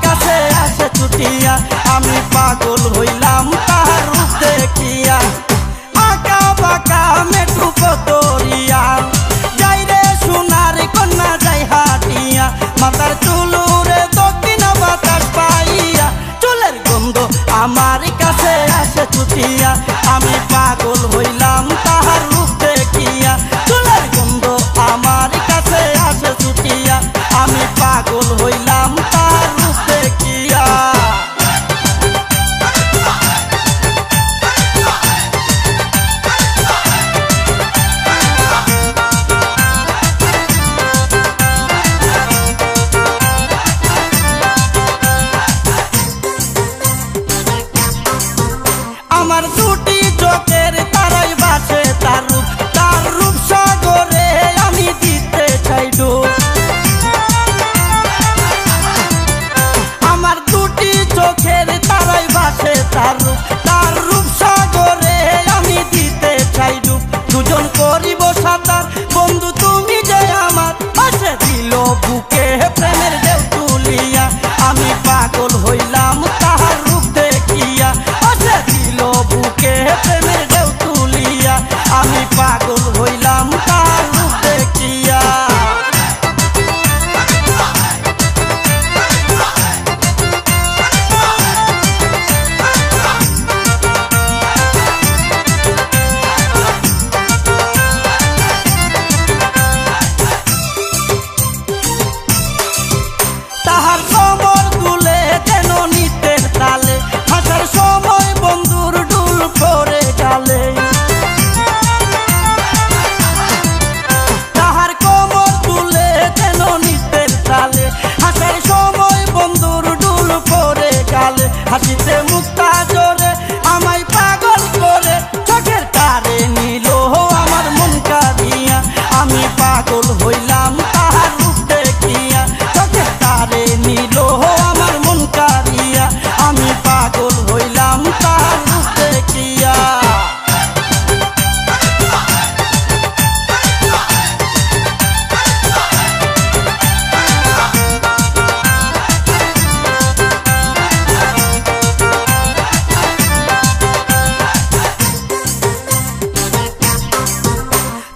কাছে আসে ছুটিয়া, আমি পাগল হইলাম তাহার রূপ দেখিয়া। আঁকা বাঁকা মেটু কতরিয়া, যাই রে সোনার কন্যা যাই হাটিয়া, মাথার চুলুরে দক্ষিণ বাতাস পাইয়া, চুলের গন্ধ আমার কাছে আসে ছুটিয়া, আমি পাগল হইলাম তাহার রূপ দেখিয়া। চুলের গন্ধ আমার কাছে আসে ছুটিয়া, আমি পাগল হইলাম তাহার রূপ দেখিয়া। আমার দুটি চোখের তারাই বাসে তার রূপ সাগরে আমি দিতে চাই ডুব। আমার দুটি চোখের তারাই বাসে তার রূপ সাগরে আমি দিতে চাই ডুব। দুজন করিব সাঁতার বন্ধু তুমি যে আমার, পাশে দিল বুকে প্রেমের ঢেউ তুলিয়া, আমি পাগল হইলাম তাহার রূপ দেখিয়া। পাশে দিল বুকে প্রেমের ঢেউ তুলিয়া, আমি পাগল হইলাম তাহার রূপ দেখিয়া। তাহার সমর দুলে যেন নিতের তালে, হাসার সময় বন্ধুর ডুল করে গালে। তাহার কোমর দুলে যেন নিতের তালে, হাসার সময় বন্ধুর ডুল করে গালে। হাসিতে মুক্তা জোরে আমায় পাগল করে, চোখের তারে নিল আমার মন কাঁদিয়া, আমি পাগল হইলাম তাহার রূপ দেখিয়া। চোখের তারে নিল আমার মন কাঁদিয়া, আমি পাগল হইলাম তাহার রূপ দেখিয়া।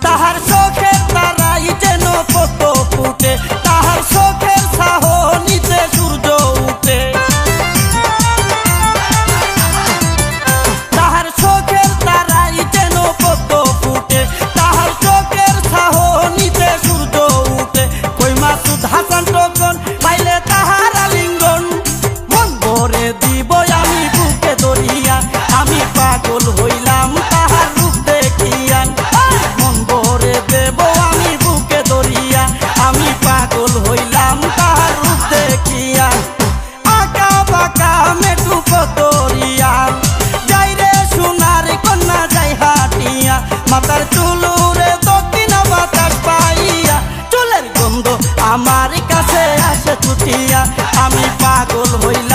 তাহার চোখের তারাই যেন কত ফুটে, তাহার চোখের ছাহনিতে সূর্য উঠে। তাহার চোখের তারাই যেন কত ফুটে, তাহার চোখের ছাহনিতে সূর্য উঠে। কই মাসুদ হাসান তখন পাইলে তাহার আলিঙ্গন, মন ভরে দিব আমি বুকে ধরিয়া, আমি পাগল হইলাম তাহার রূপ দেখিয়া। মন ভরে দেব আমি বুকে ধরিয়া, আমি পাগল হইলাম তাহার রূপ দেখিয়া। আঁকা বাঁকা মেটু কতরিয়া, যাই রে সোনার কন্যা যাই হাটিয়া, মাথার চুলুরে দক্ষিণ বাতাস পাইয়া, চুলের গন্ধ আমার কাছে আসে ছুটিয়া, আমি পাগল হইলাম